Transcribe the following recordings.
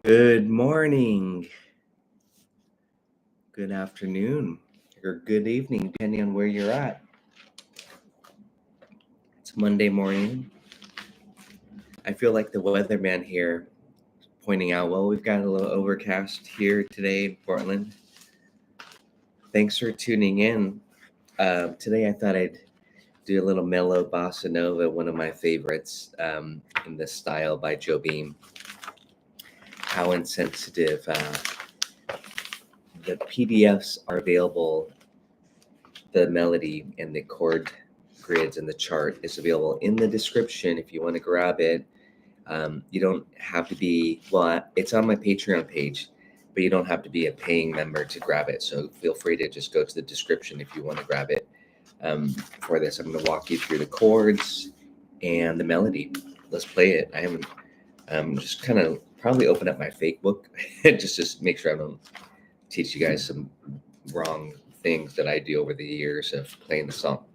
Good morning, good afternoon, or good evening, depending on where you're at. It's Monday morning. I feel like the weatherman here pointing out, well, we've got a little overcast here today in Portland. Thanks for tuning in. Today I thought I'd do a little mellow bossa nova, one of my favorites in this style by Joe Beam. How Insensitive. The PDFs are available. The melody and the chord grids and the chart is available in the description if you want to grab it. You don't have to be, well, it's on my Patreon page, but you don't have to be a paying member to grab it. So feel free to just go to the description if you want to grab it. For this, I'm going to walk you through the chords and the melody. Let's play it. I haven't, just kind of probably open up my fake book just to make sure I don't teach you guys some wrong things that I do over the years of playing the song.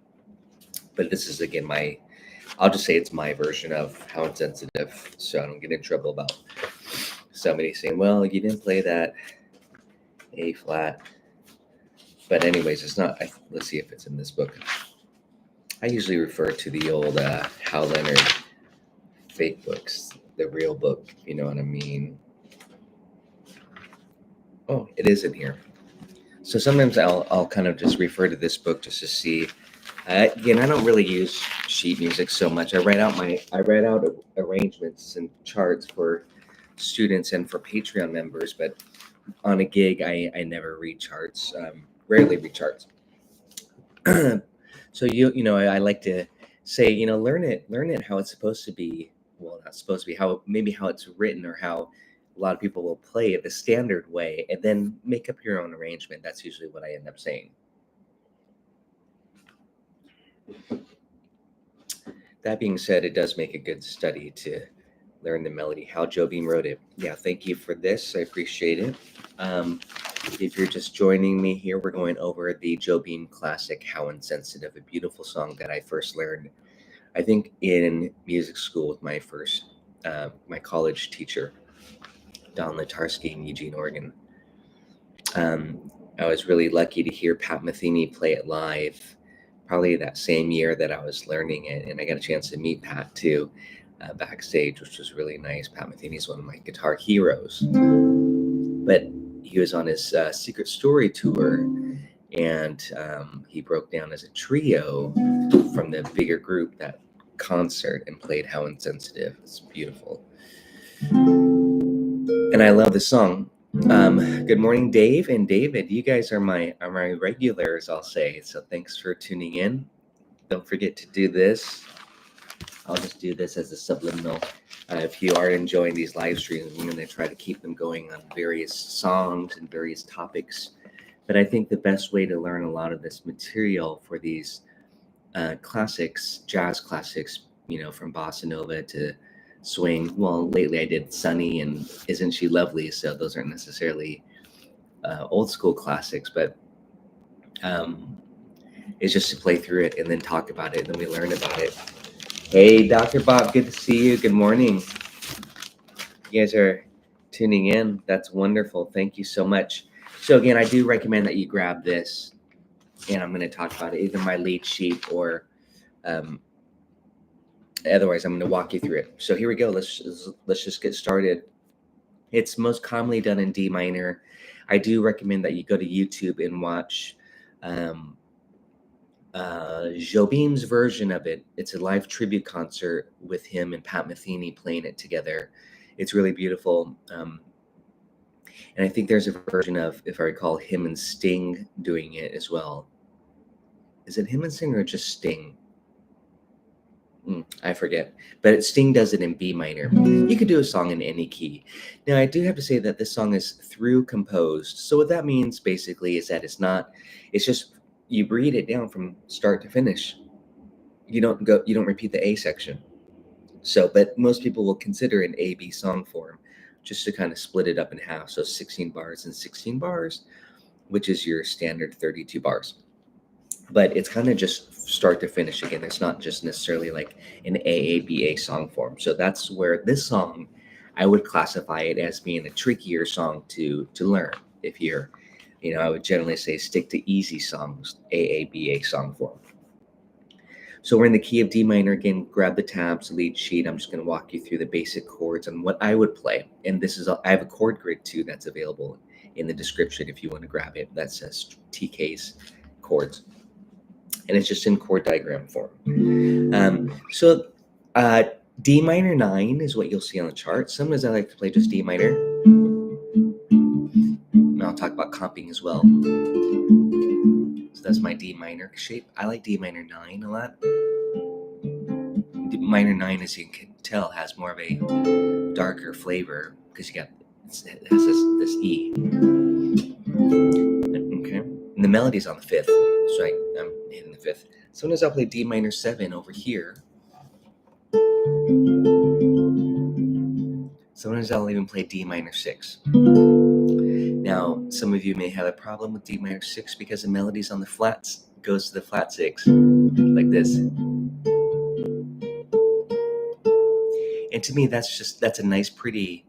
But this is, again, I'll just say it's my version of How Insensitive, so I don't get in trouble about somebody saying, well, you didn't play that A flat. But anyways, it's not, let's see if it's in this book. I usually refer to the old Hal Leonard fake books, the real book, you know what I mean. Oh, it is in here. So sometimes I'll kind of just refer to this book just to see. Again, I don't really use sheet music so much. I write out arrangements and charts for students and for Patreon members, but on a gig, I never read charts. Rarely read charts. So I like to say, learn it how it's supposed to be. Well, not supposed to be, how it's written, or how a lot of people will play it the standard way, and then make up your own arrangement. That's usually what I end up saying. That being said, it does make a good study to learn the melody, how Joe Beam wrote it. Yeah, thank you for this. I appreciate it. If you're just joining me here, we're going over the Joe Beam classic, How Insensitive, a beautiful song that I first learned, I think, in music school with my college teacher, Don Latarsky in Eugene, Oregon. I was really lucky to hear Pat Metheny play it live, probably that same year that I was learning it, and I got a chance to meet Pat too backstage, which was really nice. Pat Metheny is one of my guitar heroes, but he was on his Secret Story tour, and he broke down as a trio from the bigger group that concert and played How Insensitive. It's beautiful, and I love this song. Good morning, Dave and David. You guys are my regulars, I'll say. So thanks for tuning in. Don't forget to do this. I'll just do this as a subliminal. If you are enjoying these live streams, I'm going to try to keep them going on various songs and various topics. But I think the best way to learn a lot of this material for these classics, jazz classics, from bossa nova to swing. Well, lately I did Sunny and Isn't She Lovely? So those aren't necessarily old school classics, but it's just to play through it and then talk about it, and then we learn about it. Hey, Dr. Bob, good to see you. Good morning. You guys are tuning in. That's wonderful. Thank you so much. So again, I do recommend that you grab this, and I'm going to talk about it, either my lead sheet or otherwise I'm going to walk you through it. So here we go. Let's just get started. It's most commonly done in D minor. I do recommend that you go to YouTube and watch Joe Beam's version of it. It's a live tribute concert with him and Pat Metheny playing it together. It's really beautiful. And I think there's a version of, if I recall, him and Sting doing it as well. Is it him and Sting or just Sting? I forget, but Sting does it in B minor. You could do a song in any key. Now, I do have to say that this song is through composed. So what that means basically is that it's just, you read it down from start to finish. You don't repeat the A section. So, but most people will consider an A-B song form just to kind of split it up in half. So 16 bars and 16 bars, which is your standard 32 bars. But it's kind of just start to finish again. It's not just necessarily like an AABA song form. So that's where this song I would classify it as being a trickier song to learn. If you're, I would generally say stick to easy songs, AABA song form. So we're in the key of D minor again. Grab the tabs, lead sheet. I'm just going to walk you through the basic chords and what I would play. And this is I have a chord grid too that's available in the description if you want to grab it. That says TK's chords, and it's just in chord diagram form. So D minor 9 is what you'll see on the chart. Sometimes I like to play just D minor. And I'll talk about comping as well. So that's my D minor shape. I like D minor 9 a lot. D minor 9, as you can tell, has more of a darker flavor because it has this E. Okay. And the melody's on the 5th. So I'm hitting the 5th. Sometimes I'll play D minor 7 over here. Sometimes I'll even play D minor 6. Now, some of you may have a problem with D minor 6 because the melody's on the flats, goes to the flat 6, like this. And to me, that's a nice, pretty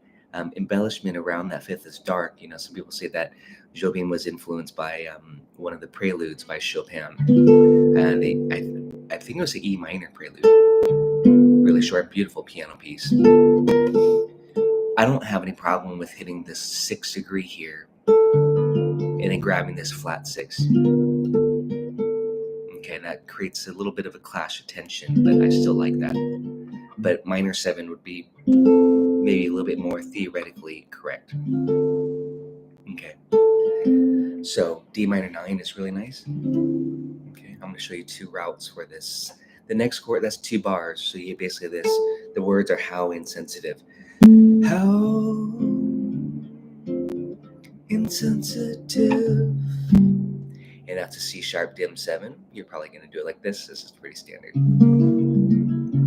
embellishment around that 5th is dark. Some people say that Jobim was influenced by one of the preludes by Chopin. I think it was the E minor prelude. Really short, beautiful piano piece. I don't have any problem with hitting this 6th degree here and then grabbing this flat 6. Okay, that creates a little bit of a clash of tension, but I still like that. But minor 7 would be maybe a little bit more theoretically correct. Okay, so D minor 9 is really nice. Okay, I'm going to show you 2 routes for this. The next chord, that's 2 bars. So you basically the words are how insensitive. How insensitive. And that's a C sharp dim 7. You're probably going to do it like this. This is pretty standard.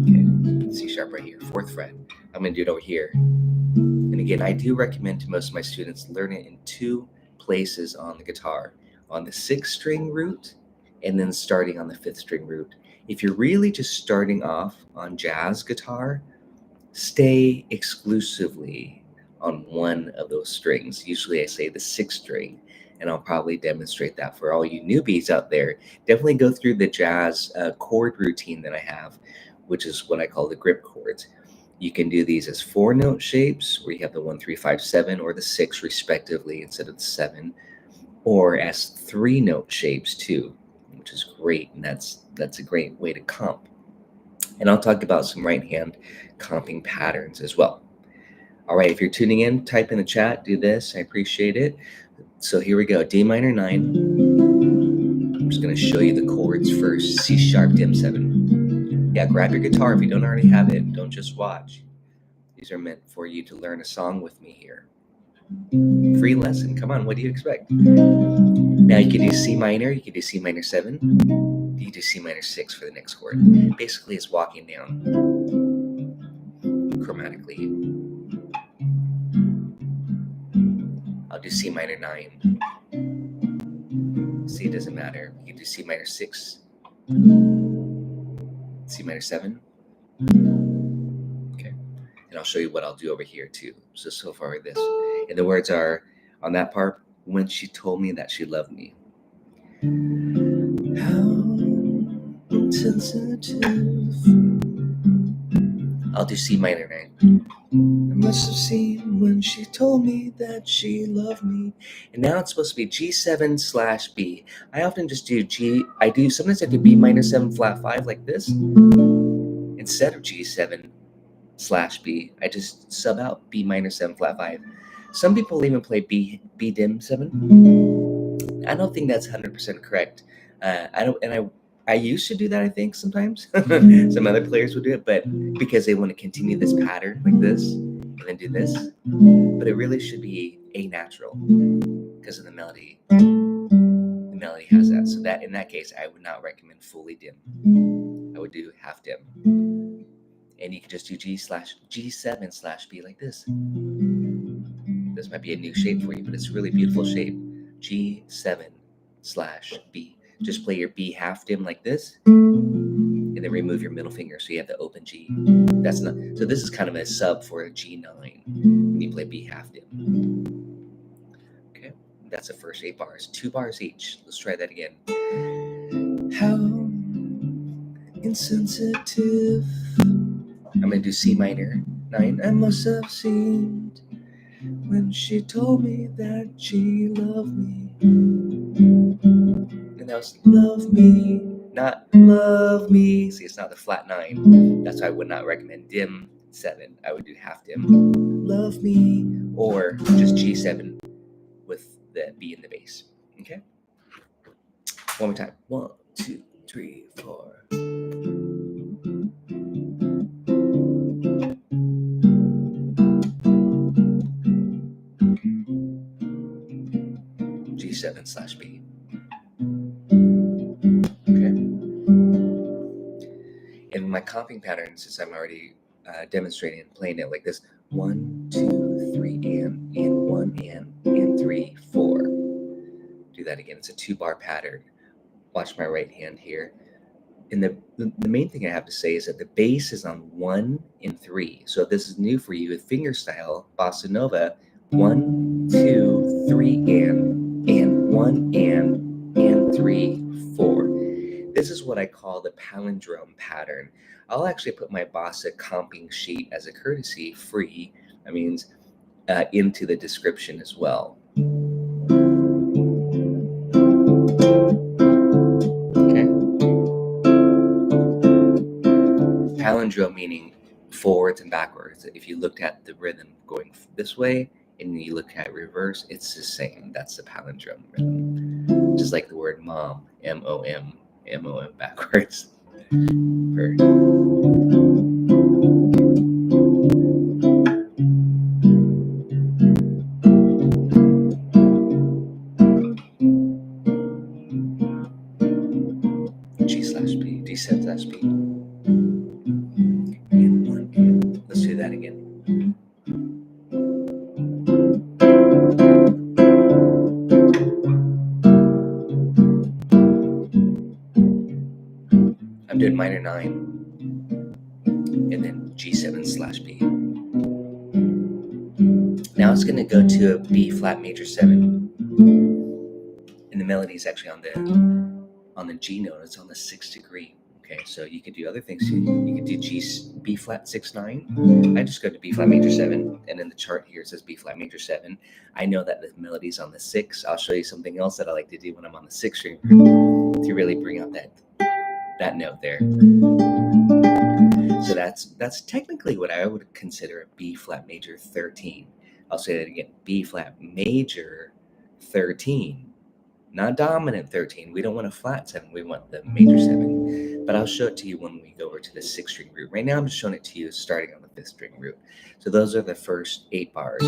Okay, C sharp right here, 4th fret. I'm going to do it over here. And again, I do recommend to most of my students learn it in 2 places on the guitar, on the 6th string root and then starting on the 5th string root. If you're really just starting off on jazz guitar, stay exclusively on one of those strings. Usually I say the 6th string, and I'll probably demonstrate that for all you newbies out there. Definitely go through the jazz chord routine that I have, which is what I call the grip chords. You can do these as 4-note shapes, where you have the 1, 3, 5, 7, or the 6 respectively instead of the 7, or as 3-note shapes too, which is great, and that's a great way to comp. And I'll talk about some right-hand comping patterns as well. All right, if you're tuning in, type in the chat, do this. I appreciate it. So here we go, D minor 9. I'm just going to show you the chords first. C sharp dim 7. Yeah, grab your guitar if you don't already have it. Don't just watch. These are meant for you to learn a song with me here. Free lesson. Come on, what do you expect? Now you can do C minor, you can do C minor 7. You can do C minor 6 for the next chord. Basically, it's walking down chromatically. I'll do C minor 9. C doesn't matter. You can do C minor 6. C minor 7. Okay. And I'll show you what I'll do over here too. So far this. And the words are, on that part, when she told me that she loved me. How insensitive. I'll do C minor 9. I must have seen when she told me that she loved me. And now it's supposed to be G7/B. I often just do sometimes I do B minor 7 flat 5 like this. Instead of G7/B, I just sub out B minor 7 flat 5. Some people even play B dim 7. I don't think that's 100% correct. I used to do that, I think, sometimes. Some other players would do it, but because they want to continue this pattern like this and then do this. But it really should be A natural because of the melody. The melody has that. So that in that case, I would not recommend fully dim. I would do half dim. And you can just do G7/B like this. This might be a new shape for you, but it's a really beautiful shape. G7/B. Just play your B half dim like this, and and then remove your middle finger so you have the open G. That's not, so this is kind of a sub for a G9 when you play B half dim. Okay, that's the first 8 bars, 2 bars each. Let's try that again. How insensitive. I'm gonna do C minor 9. I must have seemed when she told me that she loved me. And that was love me, not love me. See, it's not the flat 9. That's why I would not recommend dim 7. I would do half dim. Love me, or just G7 with the B in the bass. Okay? One more time. 1, 2, 3, 4. G7/B. Okay. In my comping pattern, since I'm already demonstrating and playing it like this, 1, 2, 3, and 1, and 3, 4. Do that again. It's a 2-bar pattern. Watch my right hand here. And the main thing I have to say is that the bass is on 1 and 3. So if this is new for you with fingerstyle, bossa nova, 1, 2, 3, and 1, and 3, 4. This is what I call the palindrome pattern. I'll actually put my bossa comping sheet as a courtesy, free, that means into the description as well. Okay. Palindrome meaning forwards and backwards. If you looked at the rhythm going this way and you look at reverse, it's the same. That's the palindrome rhythm. Just like the word mom, M-O-M, M-O-M backwards. G/B, D7/B. And 1, and let's do that again. I'm doing minor 9 and then G7/B. Now it's going to go to a B flat major 7, and the melody is actually on the G note. It's on the 6th degree. Okay, so you could do other things too. You could do B flat 6/9. I just go to B flat major 7, and in the chart here it says B flat major 7. I know that the melody's on the 6. I'll show you something else that I like to do when I'm on the 6th string to really bring out that note there. So that's technically what I would consider a B flat major 13. I'll say that again, B flat major 13. Not dominant 13. We don't want a flat 7. We want the major 7. But I'll show it to you when we go over to the 6th string root. Right now I'm just showing it to you starting on the 5th string root. So those are the first 8 bars.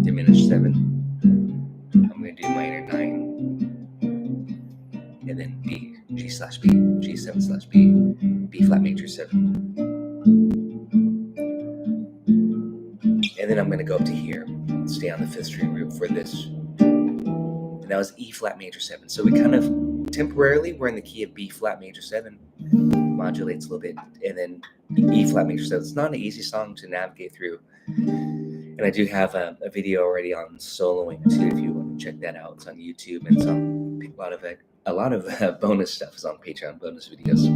Diminished 7. I'm going to do minor 9. And then B, G/B, G7/B, B flat major 7. And then I'm going to go up to here, stay on the 5th string root for this. And that was E flat major 7. So we kind of temporarily we're in the key of B flat major 7, modulates a little bit, and then E flat major 7. It's not an easy song to navigate through. And I do have a video already on soloing too, if you want to check that out. It's on YouTube, and a lot of bonus stuff is on Patreon, bonus videos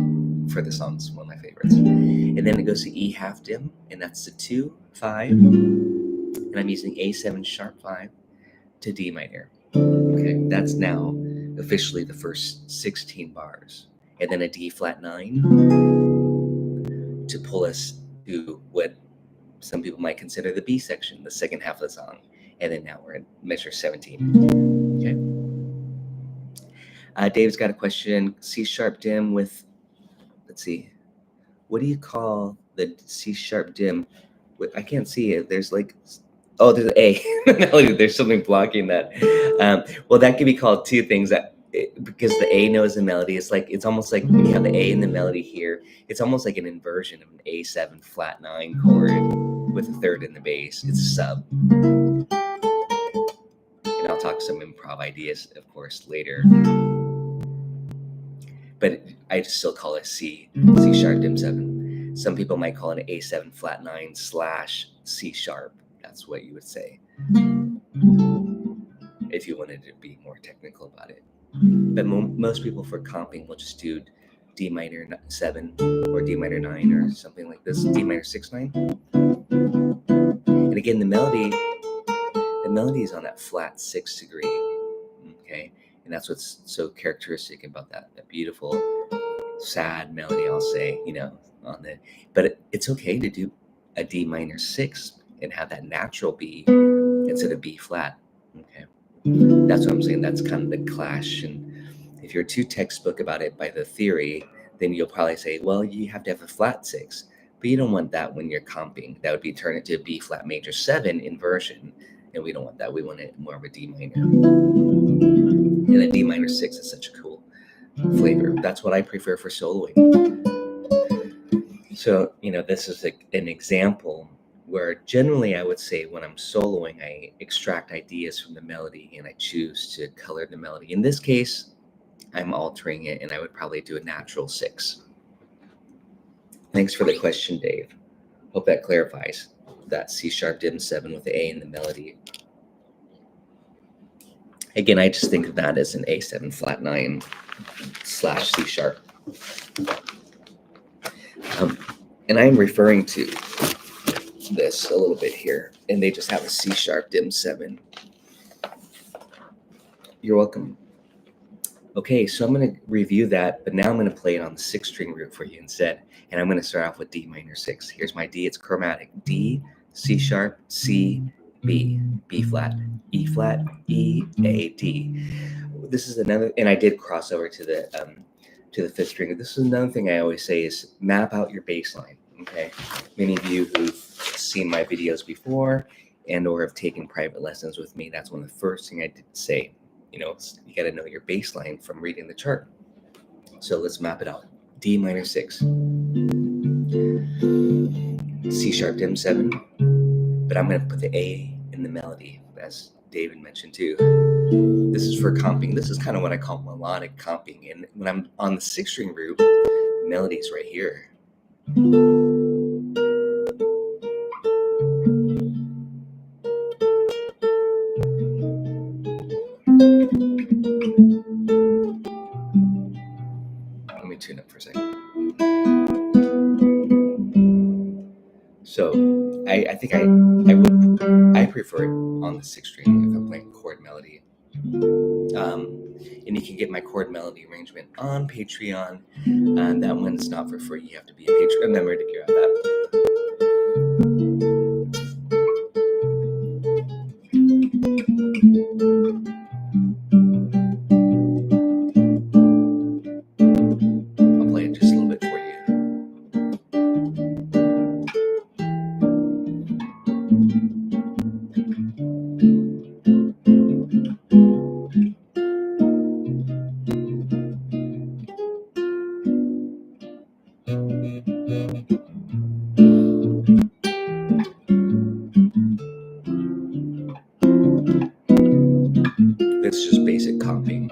for the songs, one of my favorites. And then it goes to E half dim, and that's the 2, 5, and I'm using A7 sharp 5 to D minor. Okay, that's now officially the first 16 bars. And then a D flat 9 to pull us to what some people might consider the B section, the second half of the song. And then now we're in measure 17. Okay. Dave's got a question. C sharp dim with, let's see, what do you call the C sharp dim? I can't see it. There's like, oh, there's an A. There's something blocking that. Well, that could be called two things. Because the A knows the melody. It's almost like when you have the A in the melody here, it's almost like an inversion of an A7 flat 9 chord with a third in the bass. It's a sub. And I'll I'll talk some improv ideas, of course, later. But I still call it C sharp dim 7. Some people might call it an A7 flat 9 / C sharp. That's what you would say if you wanted to be more technical about it. But most people for comping will just do D minor 7 or D minor 9 or something like this, D minor 6 9. And again, the melody is on that flat 6th degree. Okay, and that's what's so characteristic about that beautiful, sad melody, I'll say, on the. But it's okay to do a D minor 6 and have that natural B instead of B flat. Okay, that's what I'm saying. That's kind of the clash. And if you're too textbook about it by the theory, then you'll probably say, well, you have to have a flat 6, but you don't want that when you're comping. That would be turn it to a B flat major 7 inversion, and we don't want that. We want it more of a D minor. And a D minor 6 is such a cool flavor. That's what I prefer for soloing. So, this is an example where generally I would say when I'm soloing, I extract ideas from the melody and I choose to color the melody. In this case, I'm altering it, and I would probably do a natural 6. Thanks for the question, Dave. Hope that clarifies that C sharp dim 7 with the A in the melody. Again, I just think of that as an A7 flat 9 / C sharp. And I'm referring to this a little bit here, and they just have a C sharp dim 7. You're welcome. Okay, so I'm going to review that, but now I'm going to play it on the 6-string root for you instead. And I'm going to start off with D minor 6. Here's my D. It's chromatic. D, C sharp, C, B, B flat, E flat, E, A, D. This is another, and I did cross over to the 5th string. This is another thing I always say is map out your bass line. Okay, many of you who've seen my videos before and or have taken private lessons with me, that's one of the first thing I did say. You got to know your bass line from reading the chart. So let's map it out. D minor 6, C sharp dim 7, but I'm going to put the A in the melody, as David mentioned too. This is for comping. This is kind of what I call melodic comping. And when I'm on the 6-string root, the melody's right here. Let me tune up for a second. So I think I prefer it on the 6th string if I'm playing chord melody. And you can get my chord melody arrangement on Patreon. That one's not for free. You have to be a Patreon member to get that. I'll play it just a little bit for you. It's just basic comping.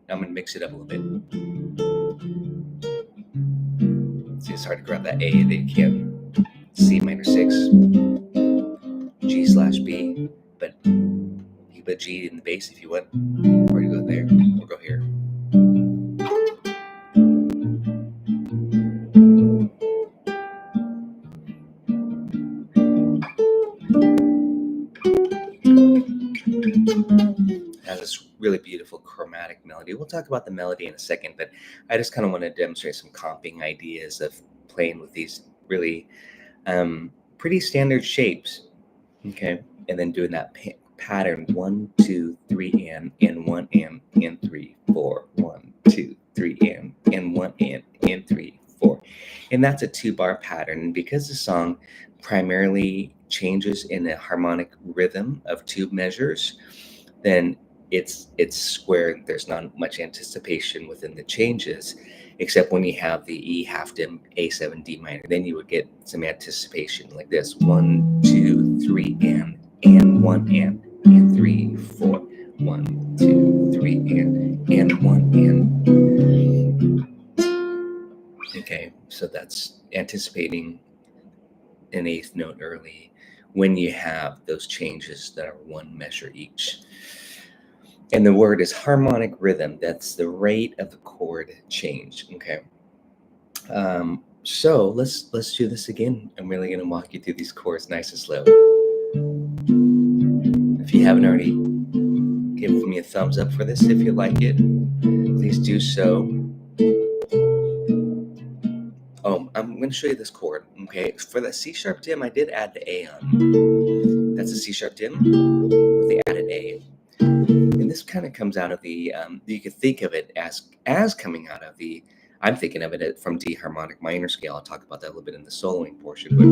I'm going to mix it up a little bit. See, it's hard to grab that A that you can. C minor 6, G/B, but you put G in the bass if you want, or you go there, or go here. It has this really beautiful chromatic melody. We'll talk about the melody in a second, but I just kind of want to demonstrate some comping ideas of playing with these really pretty standard shapes. Okay, and then doing that pattern 1, 2, 3 and 1 and 3, 4, 1, 2, 3 and 1 and 3, 4, and that's a 2-bar pattern. Because the song primarily changes in a harmonic rhythm of 2 measures, then it's square. There's not much anticipation within the changes, except when you have the E half dim A7 D minor. Then you would get some anticipation like this: 1, 2, 3, and 1 and 3, 4, 1, 2, 3, and 1 and. Okay, so that's anticipating an eighth note early when you have those changes that are one measure each. And the word is harmonic rhythm. That's the rate of the chord change. Okay. So let's do this again. I'm really going to walk you through these chords nice and slow. If you haven't already, give me a thumbs up for this. If you like it, please do so. Oh, I'm going to show you this chord. Okay, for the C sharp dim, I did add the A on. That's a C sharp dim with the added A. And this kind of comes out of the, you could think of it as coming out of the, I'm thinking of it from D harmonic minor scale. I'll talk about that a little bit in the soloing portion, but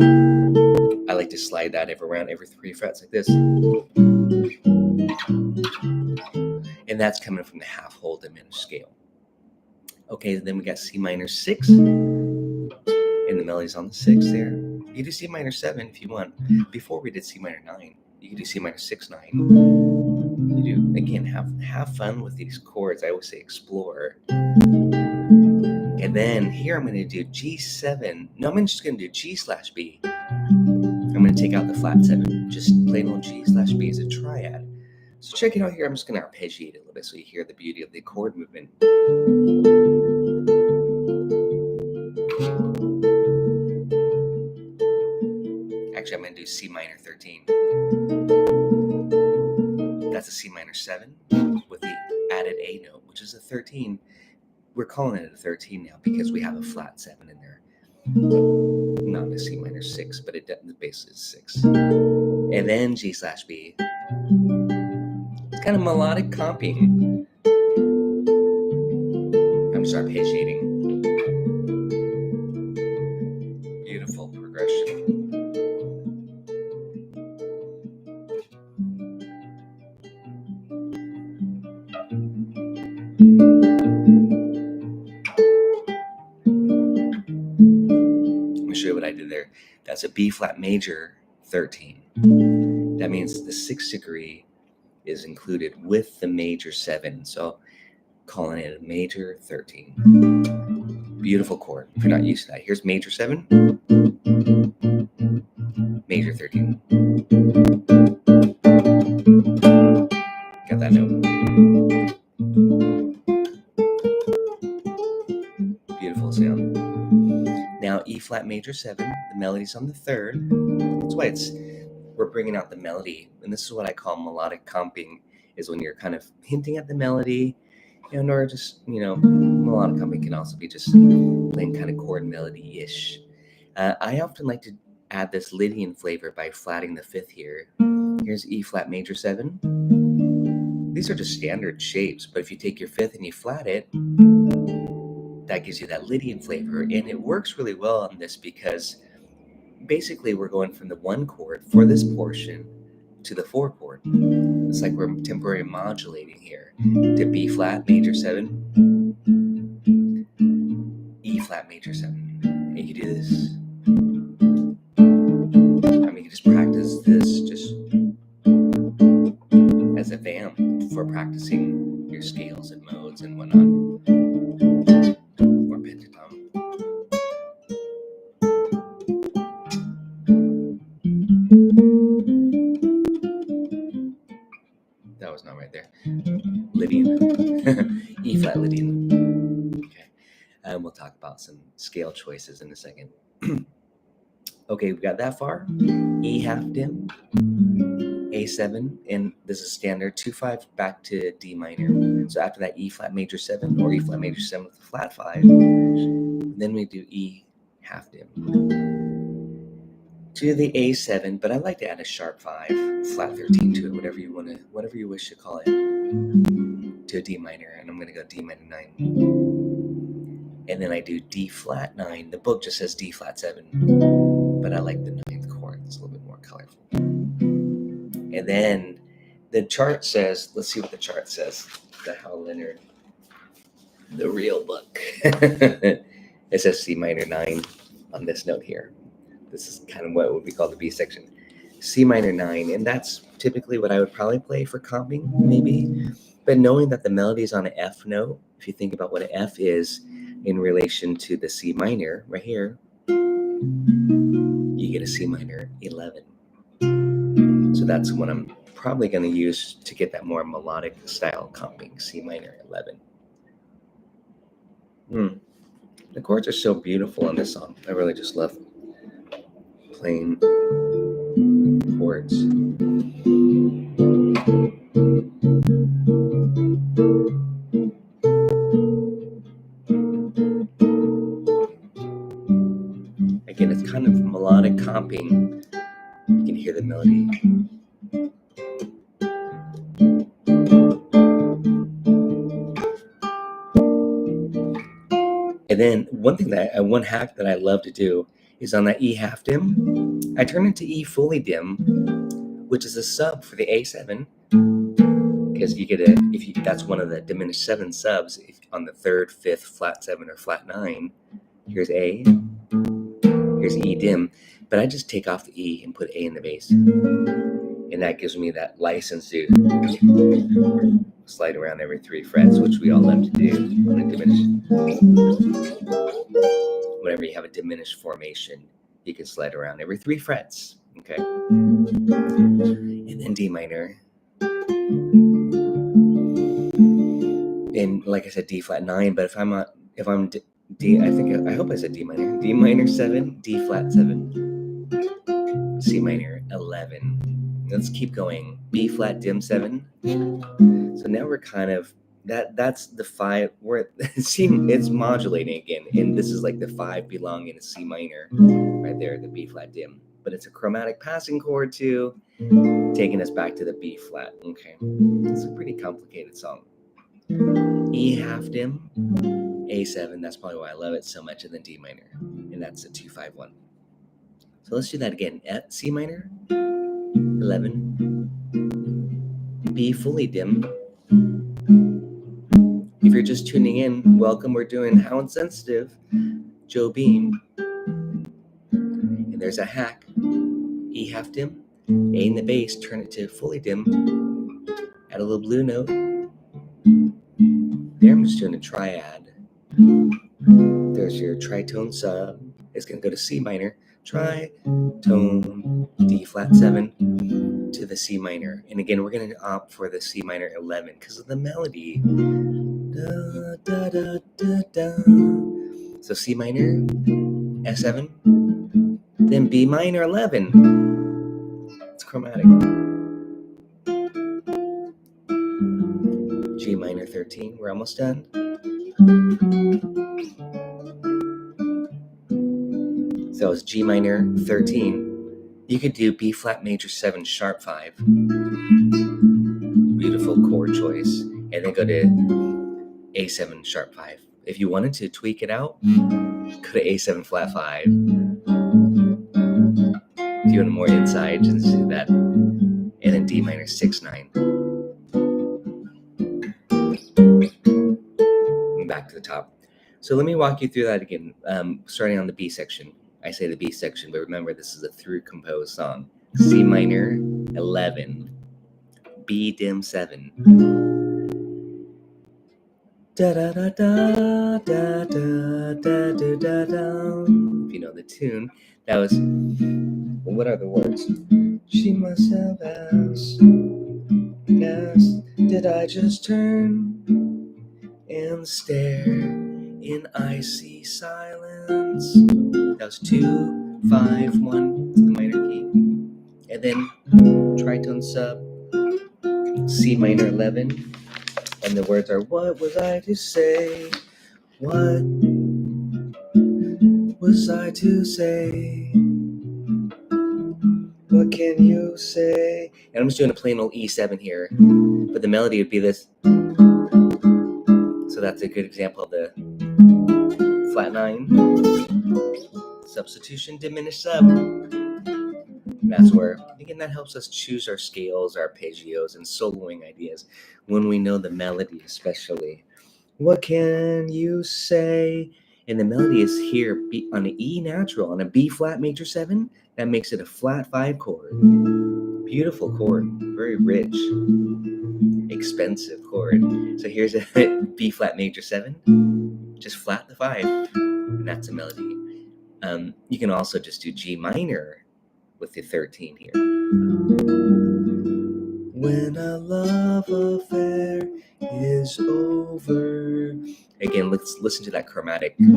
I like to slide that around every 3 frets like this. And that's coming from the half whole diminished scale. Okay, then we got C minor 6, and the melody's on the 6 there. You can do C minor 7 if you want. Before we did C minor 9, you can do C minor 6, 9. You do, again, have fun with these chords. I always say explore. And then here I'm going to do G7. No, I'm just going to do G/B. I'm going to take out the flat 7. Just plain old G/B as a triad. So check it out here. I'm just going to arpeggiate it a little bit so you hear the beauty of the chord movement. Actually, I'm going to do C minor 13. That's a C minor 7 with the added A note, which is a 13. We're calling it a 13 now because we have a flat 7 in there. Not a C minor 6, but the bass is 6. And then G/B. It's kind of melodic comping. I'm just arpeggiating. Beautiful progression. Let me show you what I did there. That's a B flat major 13. That means the 6th degree is included with the major 7. So calling it a major 13. Beautiful chord. If you're not used to that, here's major 7, major 13. Got that note. Beautiful sound. Now E flat major 7, the melody's on the 3rd. That's why we're bringing out the melody, and this is what I call melodic comping, is when you're kind of hinting at the melody, or just, melodic comping can also be just playing kind of chord melody-ish. I often like to add this Lydian flavor by flatting the 5th here. Here's E flat major 7. These are just standard shapes, but if you take your 5th and you flat it, that gives you that Lydian flavor, and it works really well on this because basically we're going from the 1 chord for this portion to the 4 chord. It's like we're temporarily modulating here to B flat major 7, E flat major 7. And you do this. You can just practice this just as a vamp for practicing your scales and modes and whatnot. Or pentatone. That was not right there. Lydian. E flat Lydian. Okay. And we'll talk about some scale choices in a second. Okay, we got that far. E half dim, A7, and this is standard 2/5 back to D minor. So after that, E flat major 7 or E flat major 7 with a flat 5. Then we do E half dim to the A7, but I like to add a sharp 5, flat 13 to it, whatever you wish to call it, to a D minor, and I'm going to go D minor 9. And then I do D flat 9. The book just says D flat 7, but I like the 9th chord. It's a little bit more colorful. And then the chart says, let's see what the chart says. The Hal Leonard, the real book. It says C minor 9 on this note here. This is kind of what would be called the B section. C minor 9, and that's typically what I would probably play for comping, maybe. But knowing that the melody is on an F note, if you think about what an F is in relation to the C minor, right here, you get a C minor 11. So that's what I'm probably going to use to get that more melodic style comping, C minor 11. The chords are so beautiful on this song. I really just love playing chords. Again, it's kind of melodic comping. You can hear the melody. And then one hack that I love to do is on that E half dim, I turn it to E fully dim, which is a sub for the A7, because you get that's one of the diminished 7 subs. If on the 3rd, 5th, flat 7, or flat 9, here's A, here's E dim, but I just take off the E and put A in the bass, and that gives me that license to slide around every 3 frets, which we all love to do on a diminished. Whenever you have a diminished formation, you can slide around every 3 frets. Okay, and then D minor, and like I said, D flat 9. But if I'm D, I hope I said D minor. D minor 7, D flat 7, C minor 11. Let's keep going. B flat dim 7. So now we're kind of that's the 5. It's modulating again, and this is like the 5 belonging to C minor, right there, the B flat dim. But it's a chromatic passing chord too, taking us back to the B flat. Okay, it's a pretty complicated song. E half dim, A7. That's probably why I love it so much, and then D minor, and that's a 2-5-1. So let's do that again. At C minor 11, B fully dim. If you're just tuning in, welcome. We're doing How Insensitive, Joe Beam. And there's a hack. E half dim, A in the bass, turn it to fully dim, add a little blue note. There I'm just doing a triad. There's your tritone sub. It's going to go to C minor, tritone, D flat 7 to the C minor. And again, we're going to opt for the C minor 11 because of the melody. Da, da, da, da, da. So C minor, F7, then B minor 11. It's chromatic. G minor 13, we're almost done. So it's G minor 13. You could do B flat major 7 sharp 5. Beautiful chord choice. And then go to A7 sharp 5. If you wanted to tweak it out, go to A7 flat 5. If you want more inside, just do that. And then D minor 6-9. And back to the top. So let me walk you through that again, starting on the B section. I say the B section, but remember this is a through composed song. C minor 11, B dim 7. Da da da da da da da da da da. If you know the tune, that was. What are the words? She must have asked, did I just turn and stare in icy silence? That was 2-5-1, the minor key, and then tritone sub, C minor 11, and the words are, what was I to say? What was I to say? What can you say? And I'm just doing a plain old E7 here, but the melody would be this. So that's a good example of the flat 9, substitution, diminished sub. And that's where, again, that helps us choose our scales, our arpeggios, and soloing ideas when we know the melody, especially. What can you say? And the melody is here on an E natural, on a B flat major 7. That makes it a flat 5 chord. Beautiful chord, very rich, expensive chord. So here's a B flat major 7, just flat the 5, and that's a melody. You can also just do G minor with the 13 here. When a love affair is over. Again, let's listen to that chromatic. That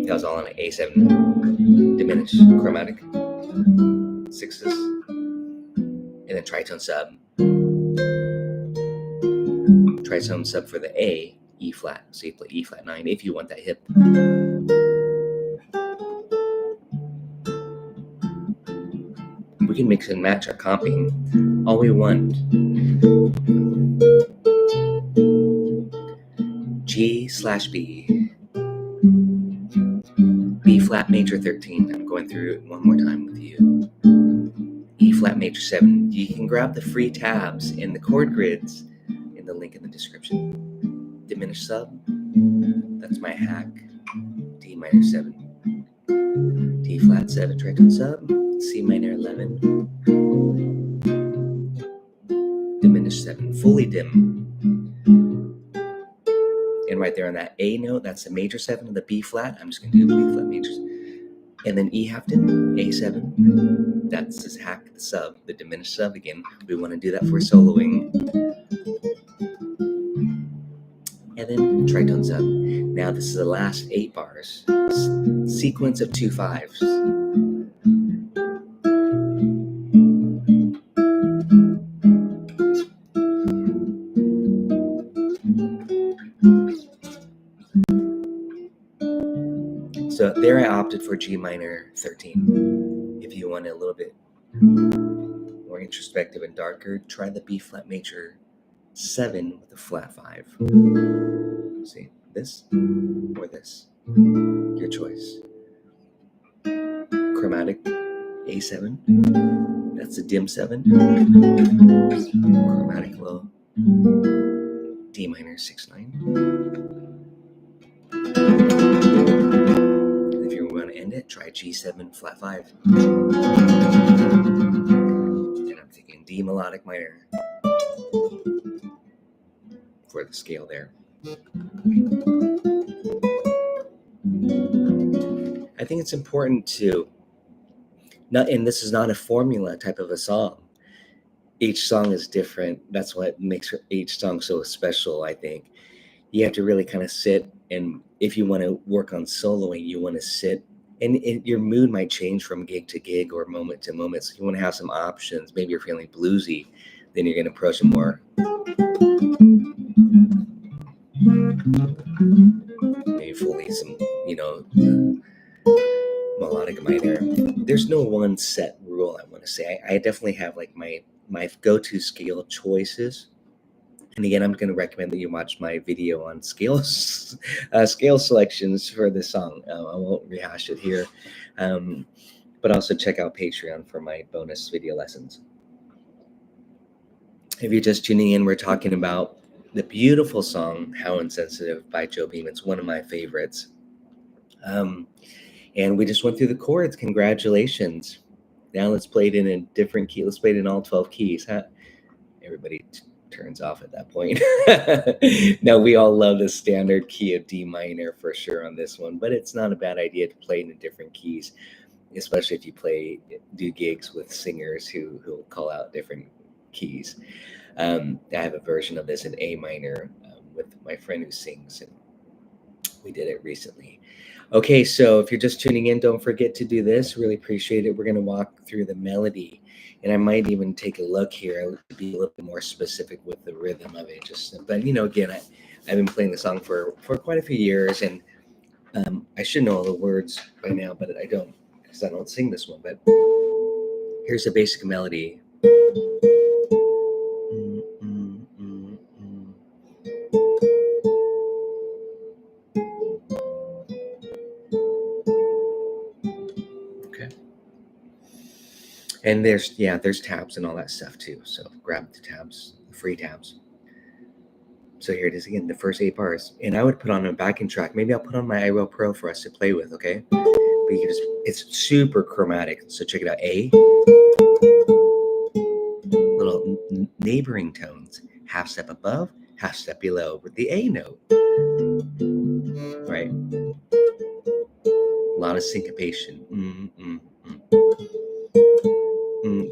was all on an A7 diminished chromatic, 6s, and then tritone sub. Tritone sub for the A, E flat. So you play E flat 9 if you want that hip. We can mix and match our comping all we want. G/B. B flat major 13. I'm going through it one more time with you. E flat major 7. You can grab the free tabs in the chord grids in the link in the description. Diminished sub. That's my hack. D minor 7. D flat 7 tritone sub. C minor 11. Diminished 7. Fully dim. And right there on that A note, that's the major 7 of the B flat. I'm just going to do the B flat majors. And then E half dim, A7. That's this hack, the sub, the diminished sub. Again, we want to do that for soloing. And then tritone sub. Now this is the last 8 bars. Sequence of 2 5s. So there I opted for G minor 13. If you want a little bit more introspective and darker, try the B flat major 7 with a flat 5. See, this or this, your choice. Chromatic A7, that's a dim 7. Chromatic low, D minor 6/9. And if you want to end it, try G7 flat 5. And I'm thinking D melodic minor for the scale there. I think it's important to and this is not a formula type of a song. Each song is different. That's what makes each song so special, I think. You have to really kind of sit, and if you want to work on soloing, you want to sit, and your mood might change from gig to gig or moment to moment. So you want to have some options. Maybe you're feeling bluesy, then you're going to approach it more. Maybe fully some, melodic minor. There's no one set rule, I want to say. I definitely have like my go-to scale choices. And again, I'm going to recommend that you watch my video on scales, scale selections for this song. I won't rehash it here, but also check out Patreon for my bonus video lessons. If you're just tuning in, we're talking about the beautiful song "How Insensitive" by Joe Beam. It's one of my favorites. And we just went through the chords. Congratulations. Now let's play it in a different key. Let's play it in all 12 keys. Huh? Everybody turns off at that point. Now, we all love the standard key of D minor for sure on this one, but it's not a bad idea to play in different keys, especially if you do gigs with singers who call out different keys. I have a version of this in A minor with my friend who sings, and we did it recently. Okay, so if you're just tuning in, don't forget to do this. Really appreciate it. We're going to walk through the melody, and I might even take a look here to be a little bit more specific with the rhythm of it. But again, I've been playing the song for quite a few years, and I should know all the words by now, but I don't, because I don't sing this one. But here's the basic melody. And there's tabs and all that stuff too. So grab the tabs, the free tabs. So here it is again, the first 8 bars. And I would put on a backing track. Maybe I'll put on my iReal Pro for us to play with, okay? But you can it's super chromatic. So check it out. A, little neighboring tones, half step above, half step below with the A note. Right? A lot of syncopation.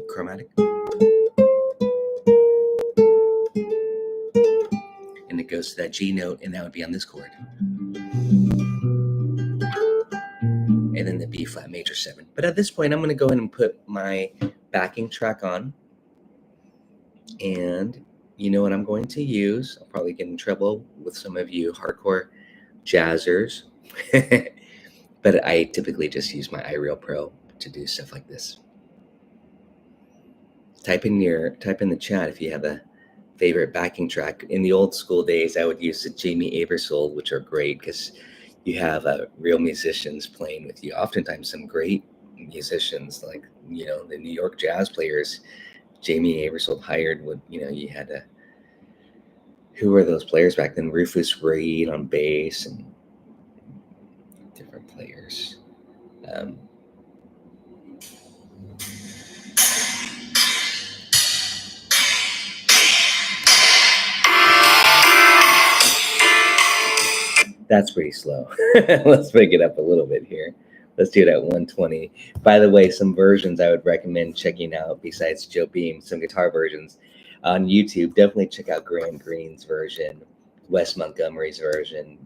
Chromatic. And it goes to that G note, and that would be on this chord. And then the B flat major 7. But at this point, I'm going to go ahead and put my backing track on. And you know what I'm going to use? I'll probably get in trouble with some of you hardcore jazzers. But I typically just use my iReal Pro to do stuff like this. Type in the chat if you have a favorite backing track. In the old school days, I would use the Jamie Aebersold, which are great because you have real musicians playing with you. Oftentimes, some great musicians, like the New York jazz players, Jamie Aebersold hired. You had to. Who were those players back then? Rufus Reid on bass and different players. That's pretty slow. Let's pick it up a little bit here. Let's do it at 120. By the way, some versions I would recommend checking out besides Joe Beam, some guitar versions on YouTube. Definitely check out Graham Greene's version, Wes Montgomery's version,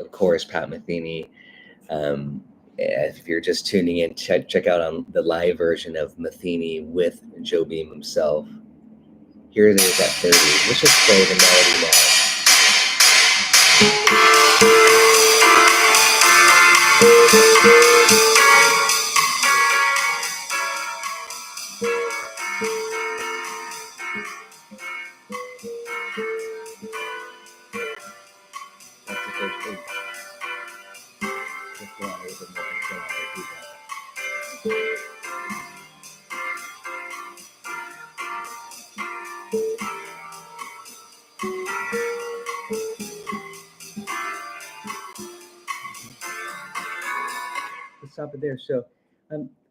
of course, Pat Metheny. If you're just tuning in, check out on the live version of Metheny with Joe Beam himself. Here it is at 30. Let's just play the melody now. That's the first thing. Just go on a little bit more. Just go on a little bit more. Let's stop it there. So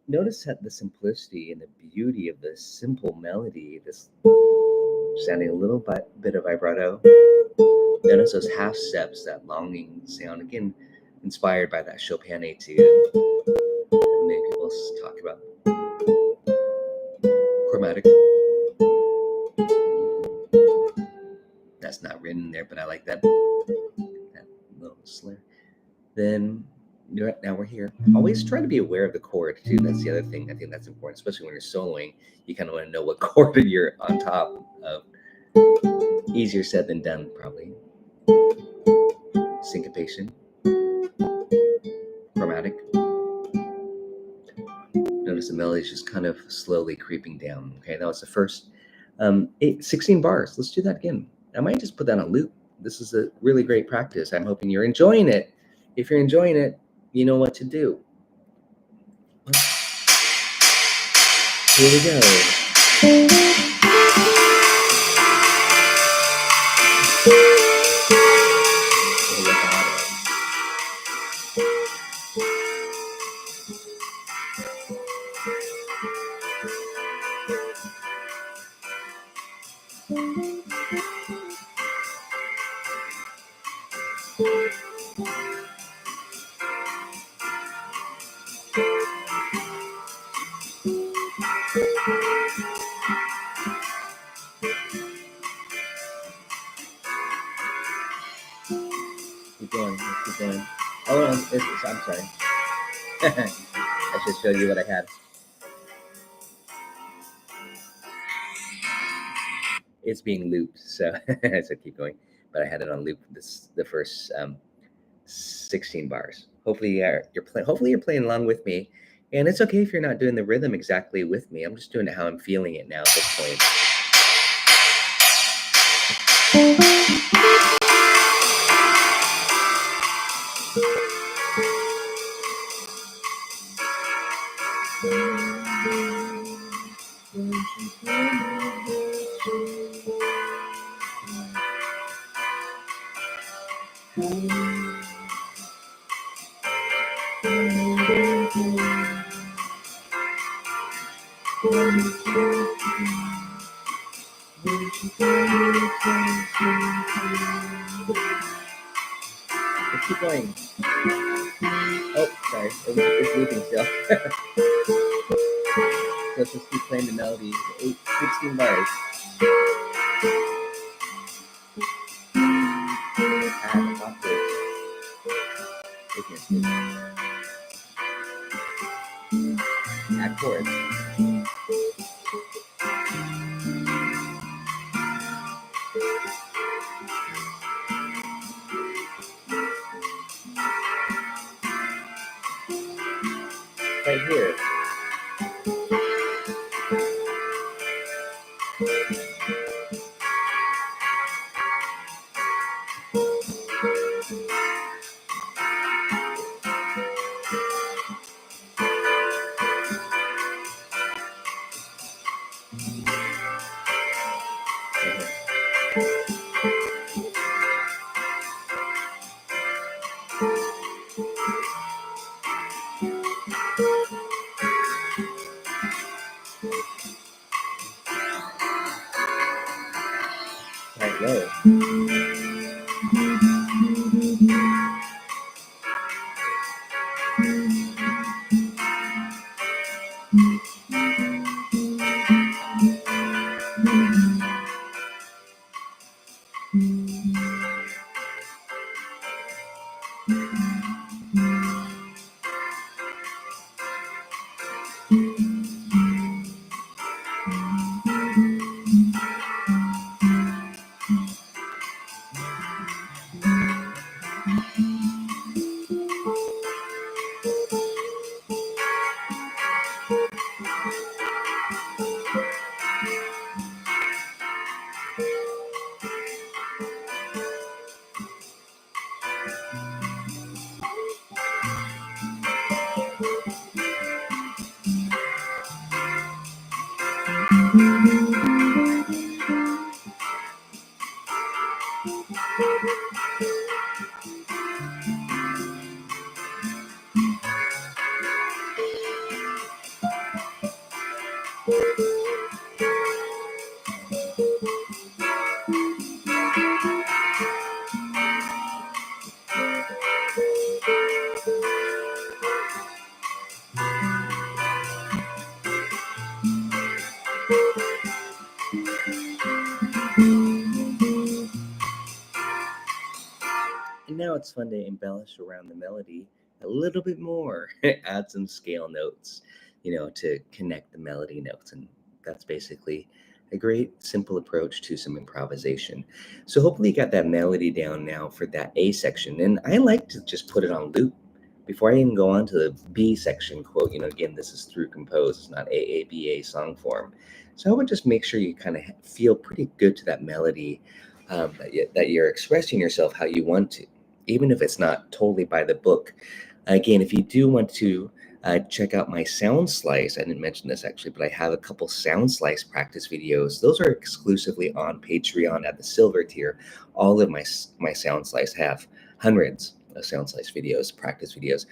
notice that the simplicity and the beauty of this simple melody, this sounding a little bit of vibrato. Notice those half steps, that longing sound, again, inspired by that Chopin etude that many people talk about. Chromatic. That's not written there, but I like that little slur. Then now we're here. Always try to be aware of the chord too. That's the other thing. I think that's important, especially when you're soloing. You kind of want to know what chord you're on top of. Easier said than done, probably. Syncopation. Chromatic. Notice the melody is just kind of slowly creeping down. Okay, that was the first 16 bars. Let's do that again. I might just put that on loop. This is a really great practice. I'm hoping you're enjoying it. If you're enjoying it, you know what to do. Here we go. Keep going. Let's keep going. Oh, I'm sorry. I should show you what I had. It's being looped, so I said keep going, but I had it on loop. The first 16 bars. Hopefully, you're playing along with me, and it's okay if you're not doing the rhythm exactly with me. I'm just doing it how I'm feeling it now at this point. Let's keep going. Oh, sorry, it's looping still. Let's just keep playing the melody. 16 bars. Add octaves. Add chords. Right here. Right low. And now it's fun to embellish around the melody a little bit more. Add some scale notes, to connect the melody notes. And that's basically a great, simple approach to some improvisation. So hopefully you got that melody down now for that A section. And I like to just put it on loop before I even go on to the B section quote. Again, this is through compose, it's not AABA song form. So I would just make sure you kind of feel pretty good to that melody, that you're expressing yourself how you want to, even if it's not totally by the book. Again, if you do want to check out my sound slice, I didn't mention this actually, but I have a couple sound slice practice videos. Those are exclusively on Patreon at the silver tier. All of my sound slice have hundreds of sound slice videos, practice videos.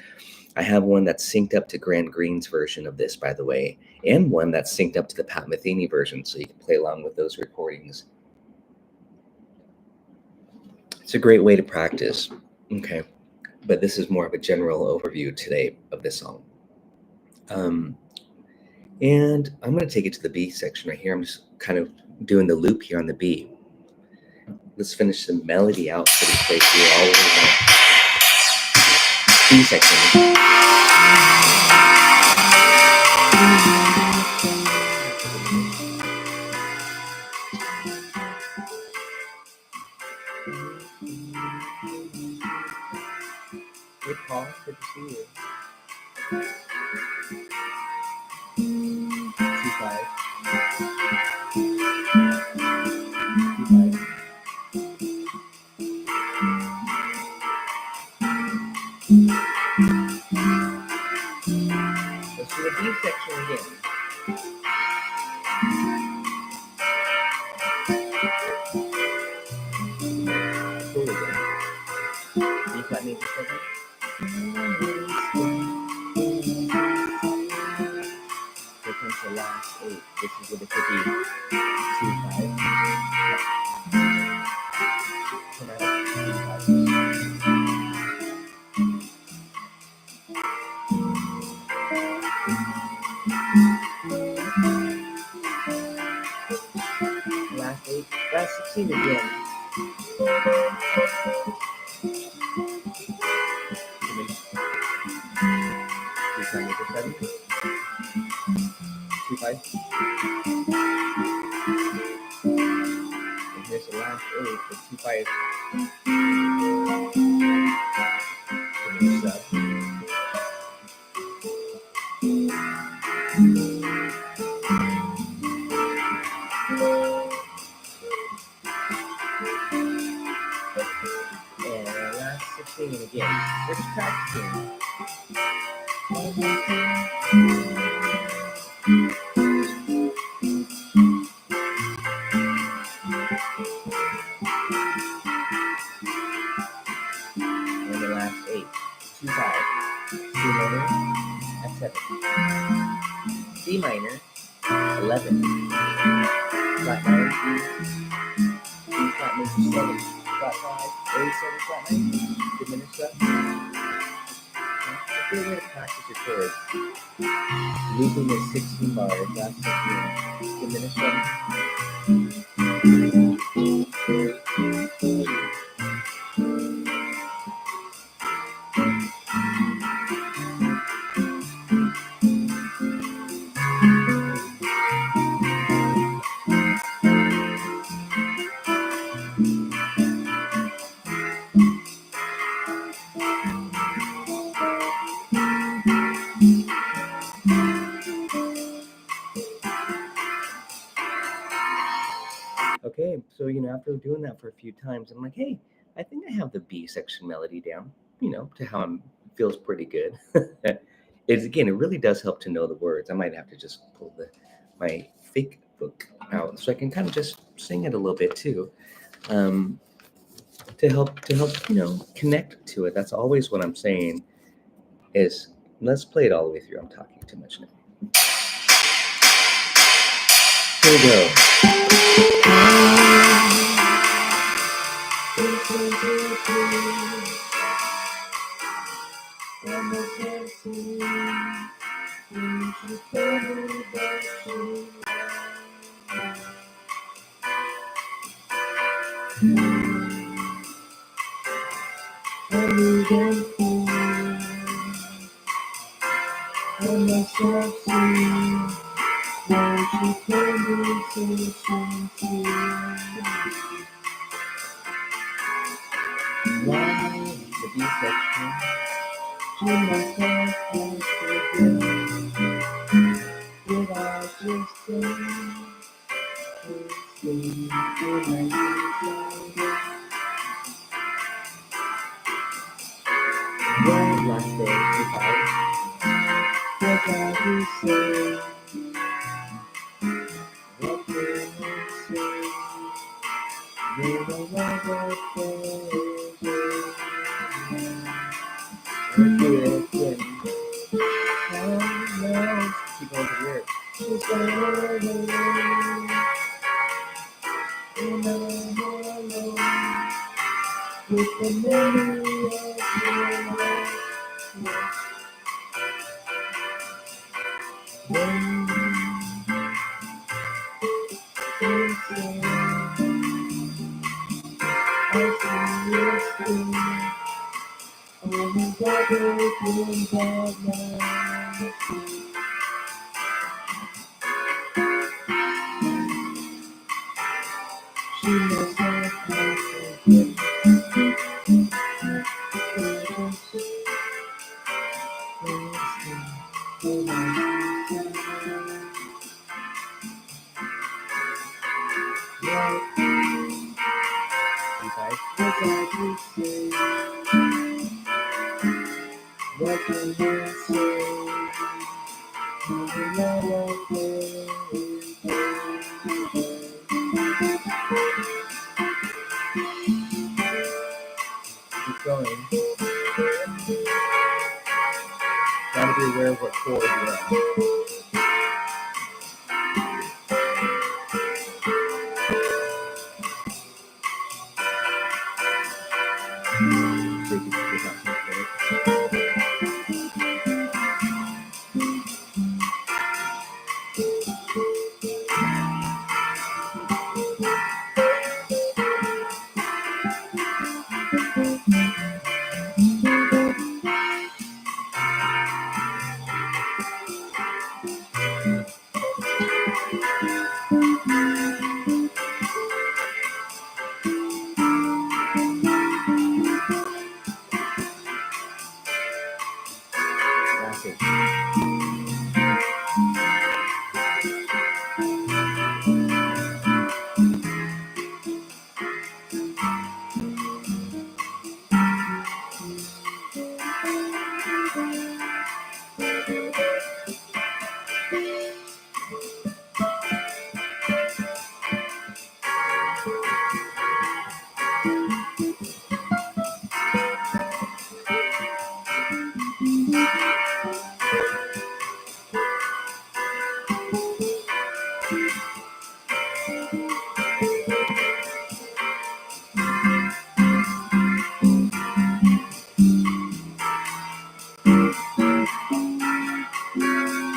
I have one that's synced up to Grant Green's version of this, by the way, and one that's synced up to the Pat Metheny version, so you can play along with those recordings. It's a great way to practice. Okay, but this is more of a general overview today of this song. And I'm going to take it to the B section right here. I'm just kind of doing the loop here on the B. Let's finish the melody out for this place here all over the B section. Hey, Paul, good to see you. C5. C5. Let's do the B section again. Cool again. B flat major 7. Here comes the last 8. This is with a tricky 2-5. Last 8, last 16 again. B flat major 7. 2-5. And here's the last 8 with 2-5. And last 16 again. Just practicing. And the last 8. 2-5. C minor, F7. D minor, 11. Flat 9, B flat major 7. Flat 5, A7 flat 9. Diminished up. A good way to practice your chords. Looping is 16 bars, last 16. Diminished up. Okay, so after doing that for a few times, I'm like, hey, I think I have the B section melody down, to how it feels pretty good. It really does help to know the words. I might have to just pull my fake book out so I can kind of just sing it a little bit too, to help connect to it. That's always what I'm saying is let's play it all the way through. I'm talking too much now. Here we go. The B section. Last day, 2-5. Keep on the lyrics. going, gotta be aware of what chord you're on. So you can pick up some chords. That's it.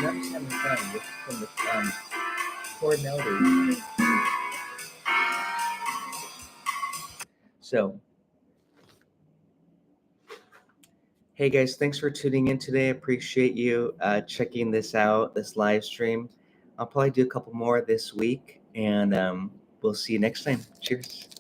Now I'm just having fun with from the chord melody. So, hey guys, thanks for tuning in today. I appreciate you checking this out, this live stream. I'll probably do a couple more this week, and we'll see you next time. Cheers.